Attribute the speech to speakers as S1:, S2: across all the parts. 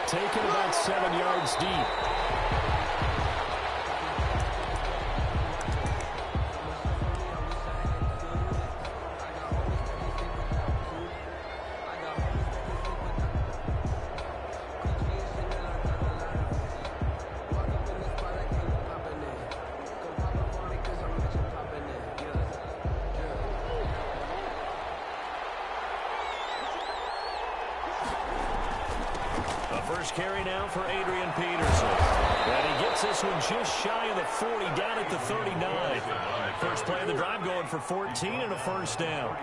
S1: taken about 7 yards deep.
S2: First carry now for Adrian Peterson. And he gets this one just shy of the 40, down at the 39. First play of the drive going for 14 and a first down.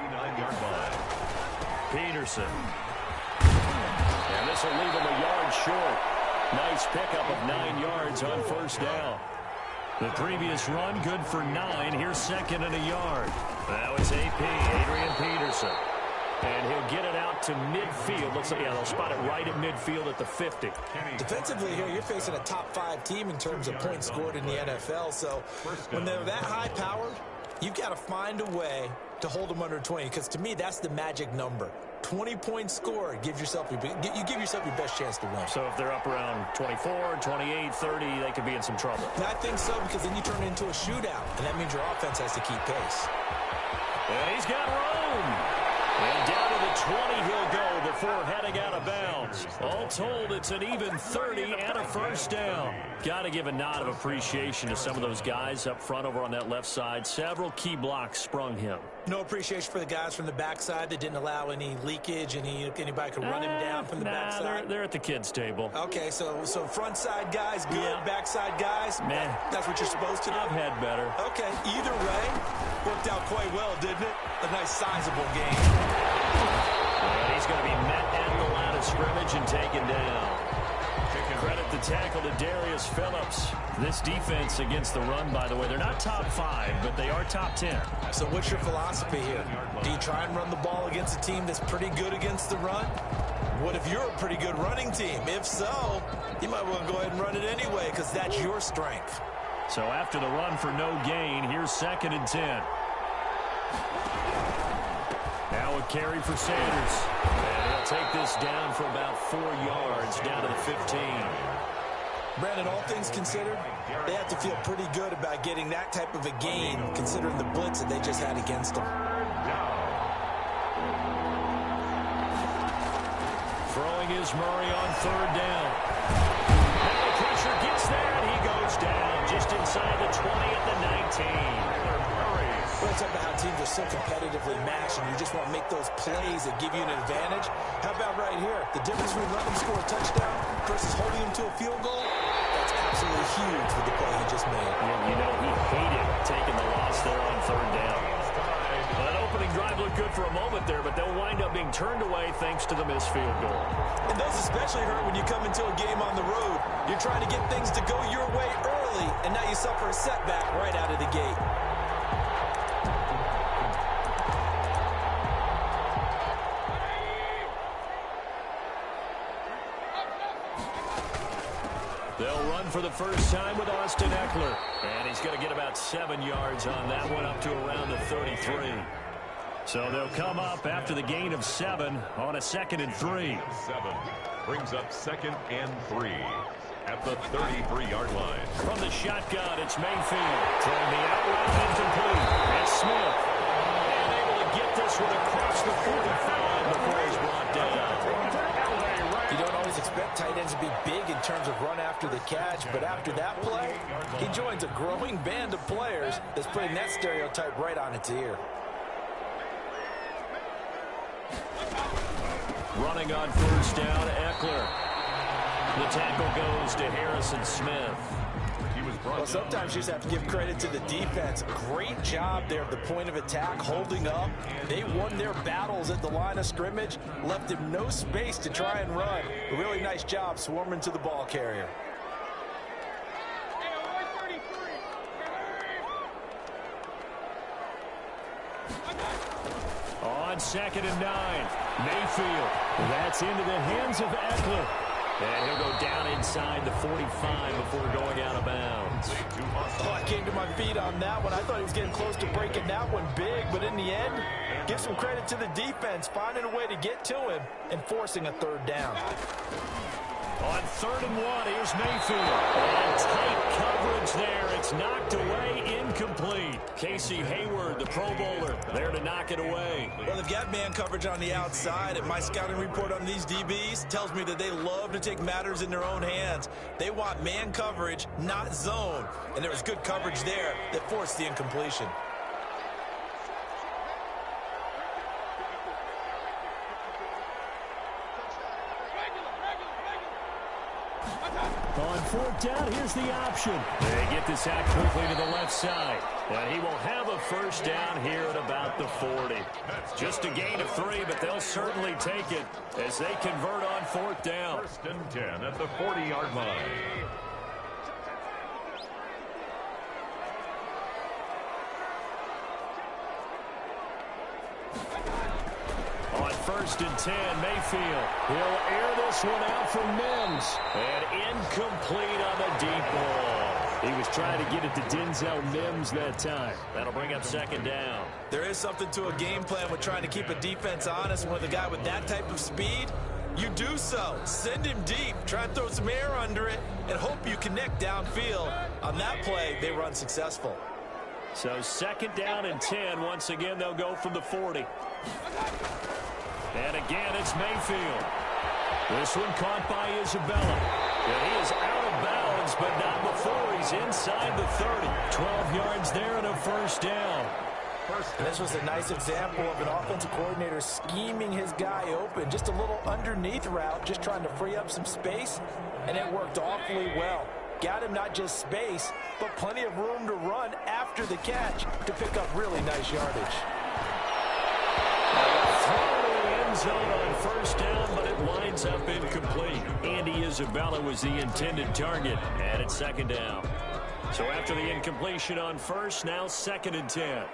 S2: Peterson. And this will leave him a yard short. Nice pickup of 9 yards on first down. The previous run good for 9. Here's second and a yard. Now it's AP, Adrian Peterson. And he'll get it out to midfield. Looks like, yeah, they'll spot it right at midfield at the 50.
S3: Defensively here, you're facing a top-5 team in terms of points scored in the NFL. So when they're that high-powered, you've got to find a way to hold them under 20. Because to me, that's the magic number. 20 points scored, you give yourself your best chance to win.
S2: So if they're up around 24, 28, 30, they could be in some trouble.
S3: And I think so, because then you turn it into a shootout, and that means your offense has to keep pace.
S2: And he's got room. And down to the 20 he'll go before heading out of bounds. All told, it's an even 30 and a first down. Got to give a nod of appreciation to some of those guys up front over on that left side. Several key blocks sprung him.
S3: No appreciation for the guys from the backside that didn't allow any leakage, anybody could run him down from the backside.
S2: They're at the kids' table.
S3: Okay, so front side guys good, backside guys,
S2: man,
S3: that's what you're supposed to do.
S2: I've had better.
S3: Okay, either way, worked out quite well, didn't it? A nice sizable game.
S2: And he's going to be met at the line of scrimmage and taken down. Credit the tackle to Darius Phillips. This defense against the run, by the way, they're not top 5, but they are top 10.
S3: So what's your philosophy here? Do you try and run the ball against a team that's pretty good against the run? What if you're a pretty good running team? If so, you might want to go ahead and run it anyway, because that's your strength.
S2: So after the run for no gain, here's second and 10. Now a carry for Sanders. And he'll take this down for about 4 yards, down to the 15.
S3: Brandon, all things considered, they have to feel pretty good about getting that type of a gain, considering the blitz that they just had against them.
S2: Throwing is Murray on third down. And the pressure gets there, and he goes down just inside the 20 at the 19.
S3: We're talking about how teams are so competitively matched, and you just want to make those plays that give you an advantage. How about right here? The difference between letting them score a touchdown versus holding them to a field goal, that's absolutely huge with the play he just made.
S2: You know, he hated taking the loss there on third down. That opening drive looked good for a moment there, but they'll wind up being turned away thanks to the missed field goal.
S3: And those especially hurt when you come into a game on the road. You're trying to get things to go your way early, and now you suffer a setback right out of the gate.
S2: They'll run for the first time with Austin Eckler. And he's going to get about 7 yards on that one, up to around the 33. So they'll come up after the gain of 7 on a 2nd and 3.
S4: 7 brings up 2nd and 3 at the 33-yard line.
S2: From the shotgun, it's Mayfield. Throwing the out route incomplete. It's Smith. And able to get this one across the 45 before he's brought down.
S3: You don't always expect tight ends to be big in terms of run after the catch, but after that play, he joins a growing band of players that's putting that stereotype right on its ear.
S2: Running on first down, Eckler. The tackle goes to Harrison Smith.
S3: Well, sometimes you just have to give credit to the defense. Great job there at the point of attack, holding up. They won their battles at the line of scrimmage, left him no space to try and run. A really nice job swarming to the ball carrier.
S2: On 2nd and 9, Mayfield. That's into the hands of Eckler. And he'll go down inside the 45 before going out of bounds.
S3: Oh, I came to my feet on that one. I thought he was getting close to breaking that one big, but in the end, give some credit to the defense, finding a way to get to him and forcing a third down.
S2: On 3rd and 1, here's Mayfield. And tight coverage there. It's knocked away, incomplete. Casey Hayward, the Pro Bowler, there to knock it away.
S3: Well, they've got man coverage on the outside, and my scouting report on these DBs tells me that they love to take matters in their own hands. They want man coverage, not zone. And there was good coverage there that forced the incompletion.
S2: On 4th down, here's the option. They get this out quickly to the left side. And he will have a first down here at about the 40. Just a gain of 3, but they'll certainly take it as they convert on 4th down.
S4: 1st and 10 at the 40-yard line.
S2: On 1st and 10, Mayfield. He'll air this one out for Mims. And incomplete on the deep ball. He was trying to get it to Denzel Mims that time. That'll bring up 2nd down.
S3: There is something to a game plan with trying to keep a defense honest. With a guy with that type of speed, you do so. Send him deep. Try and throw some air under it and hope you connect downfield. On that play, they were unsuccessful.
S2: So 2nd down and 10. Once again, they'll go from the 40. And again, it's Mayfield. This one caught by Isabella. And he is out of bounds, but not before he's inside the 30. 12 yards there and a first down.
S3: And this was a nice example of an offensive coordinator scheming his guy open. Just a little underneath route, just trying to free up some space, and it worked awfully well. Got him not just space, but plenty of room to run after the catch to pick up really nice yardage.
S2: Zone on first down, but it winds up incomplete. Andy Isabella was the intended target, and it's 2nd down. So after the incompletion on first, now 2nd and 10.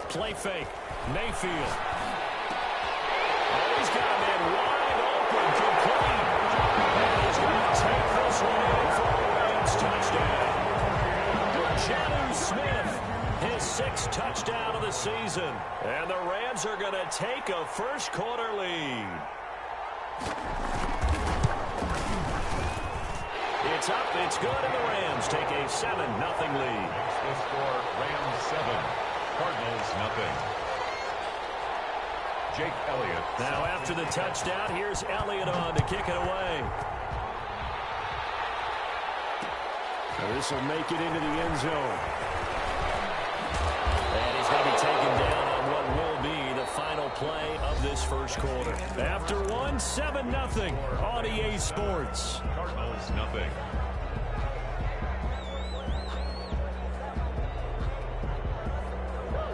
S2: Play fake. Mayfield. Oh, he's got a man wide open, complete. And he's going to take this one in for a Rams touchdown. Jonnu Smith. His 6th touchdown of the season. And the Rams are going to take a first-quarter lead. It's up, it's good, and the Rams take a 7-0 lead.
S4: The score, Rams 7, Cardinals 0. Jake Elliott.
S2: Now after the touchdown, here's Elliott on to kick it away. This will make it into the end zone. And he's going to be taken down on what will be the final play of this first quarter. After 7-0 on EA Sports.
S4: Cardinals 0.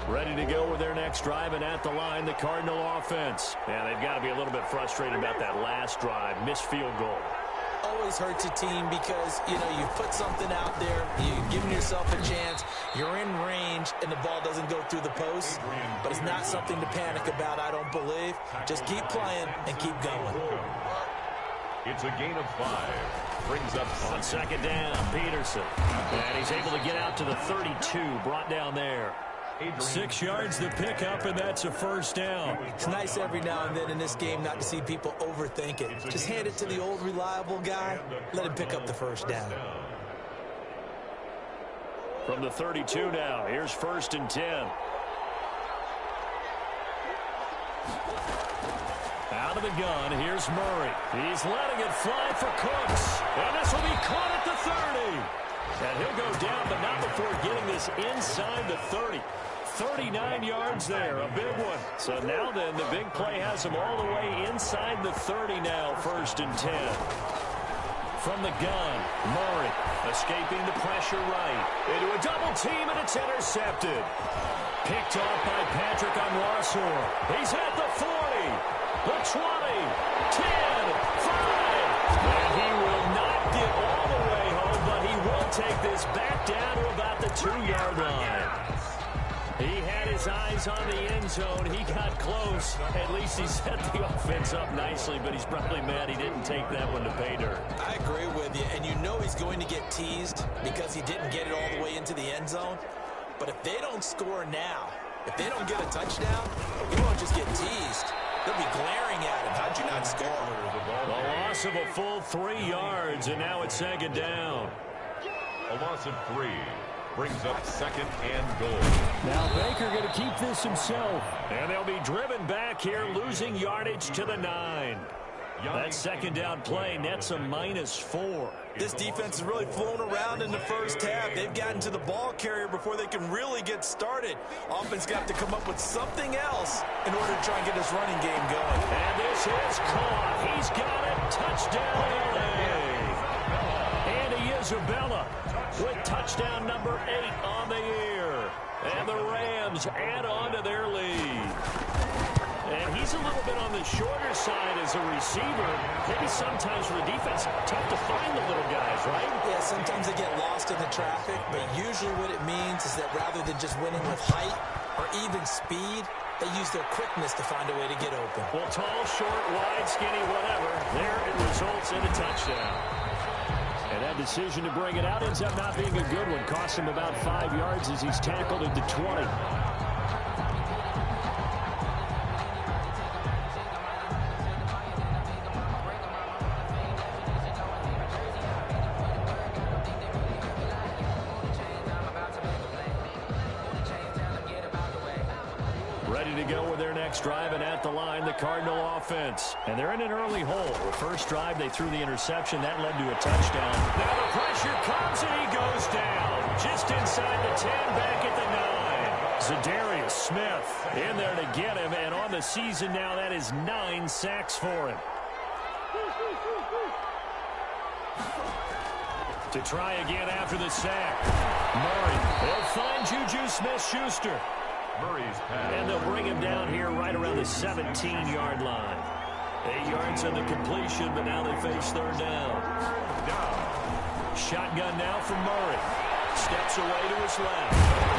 S2: Ready to go with their next drive, and at the line, the Cardinal offense. And they've got to be a little bit frustrated about that last drive. Missed field goal.
S3: Always hurts a team because, you know, you put something out there, you're giving yourself a chance, you're in range, and the ball doesn't go through the post. But it's not something to panic about, I don't believe. Just keep playing and keep going.
S4: It's a gain of 5. Brings up
S2: on 2nd down, Peterson. And he's able to get out to the 32, brought down there. 6 yards to pick up, and that's a first down.
S3: It's nice every now and then in this game not to see people overthink it. Just hand it to the old reliable guy. Let him pick up the first down.
S2: From the 32 now, here's 1st and 10. Out of the gun, here's Murray. He's letting it fly for Cooks. And this will be caught at the 30. And he'll go down, but not before getting this inside the 30. 39 yards there, a big one. So now then, the big play has him all the way inside the 30 now, 1st and 10. From the gun, Murray escaping the pressure right. Into a double team, and it's intercepted. Picked off by Patrick Onwuasor. He's at the 40, the 20, 10, 5. And he will not get all the way home, but he will take this back down to about the 2-yard line. He had his eyes on the end zone. He got close. At least he set the offense up nicely, but he's probably mad he didn't take that one to pay dirt.
S3: I agree with you, and you know he's going to get teased because he didn't get it all the way into the end zone. But if they don't score now, if they don't get a touchdown, he won't just get teased. They'll be glaring at him. How'd you not score?
S2: The loss of a full 3 yards, and now it's second down.
S4: A loss of 3 brings up second and goal.
S2: Now Baker going to keep this himself. And they'll be driven back here, losing yardage to the 9. That second down play nets a -4.
S3: This defense has really flown around in the first half. They've gotten to the ball carrier before they can really get started. Offense got to come up with something else in order to try and get this running game going.
S2: And this is caught. He's got it. Touchdown, LA. Andy Isabella with touchdown number 8 on the year. And the Rams add on to their lead. And he's a little bit on the shorter side as a receiver. Maybe sometimes for the defense, tough to find the little guys, right?
S3: Yeah, sometimes they get lost in the traffic, but usually what it means is that rather than just winning with height or even speed, they use their quickness to find a way to get open.
S2: Well, tall, short, wide, skinny, whatever. There it results in a touchdown. And that decision to bring it out ends up not being a good one. Cost him about 5 yards as he's tackled at the 20. Ready to go with their next drive, and at the line, the Cardinal offense. And they're in an early hole. The first drive, they threw the interception. That led to a touchdown. Now the pressure comes, and he goes down. Just inside the 10, back at the 9. Zadarius Smith in there to get him, and on the season now, that is 9 sacks for him. To try again after the sack. Murray will find Juju Smith-Schuster.
S4: Murray's pass.
S2: And they'll bring him down here right around the 17-yard line. 8 yards on the completion, but now they face third down. Shotgun now from Murray. Steps away to his left.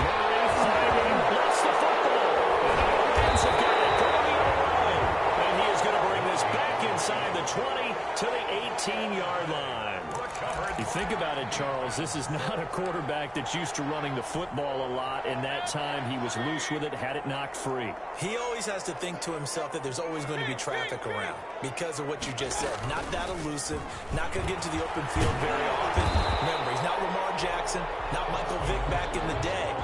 S2: Murray fighting, lifts the football. And the Lions have got it going the other way. And he is going to bring this back inside the 20 to the 18-yard line. You think about it, Charles, this is not a quarterback that's used to running the football a lot, and that time he was loose with it, had it knocked free.
S3: He always has to think to himself that there's always going to be traffic around because of what you just said. Not that elusive, not going to get into the open field very often. Remember, he's not Lamar Jackson, not Michael Vick back in the day.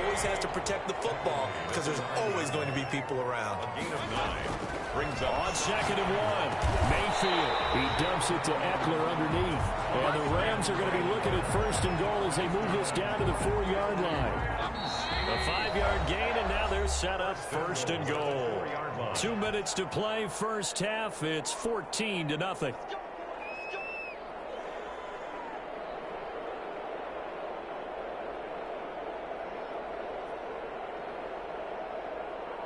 S3: Always has to protect the football because there's always going to be people around.
S4: A gain of 9 brings up
S2: on second and 1. Mayfield, he dumps it to Eckler underneath. And the Rams are going to be looking at first and goal as they move this down to the 4-yard line. A 5-yard gain, and now they're set up first and goal. 2 minutes to play, first half. It's 14-0.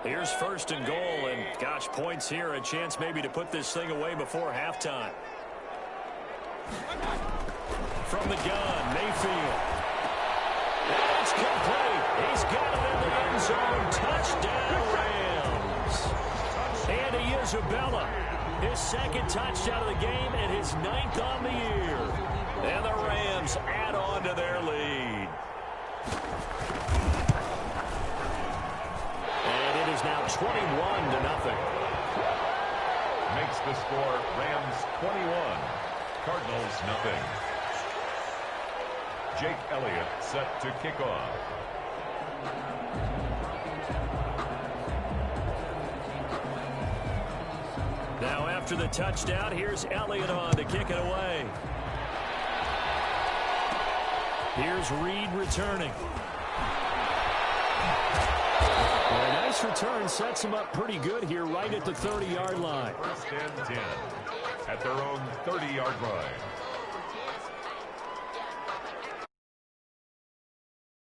S2: Here's first and goal, and gosh, points here, a chance maybe to put this thing away before halftime. From the gun, Mayfield. And it's complete. He's got it in the end zone. Touchdown, Rams. Andy Isabella, his second touchdown of the game and his 9th on the year. And the Rams add on to their lead. And it is now 21-0.
S4: Makes the score Rams 21, Cardinals nothing. Jake Elliott set to kick off.
S2: Now after the touchdown, here's Elliott on to kick it away. Here's Reed returning. A nice return sets him up pretty good here right at the 30-yard line.
S4: First and 10 at their own 30-yard line.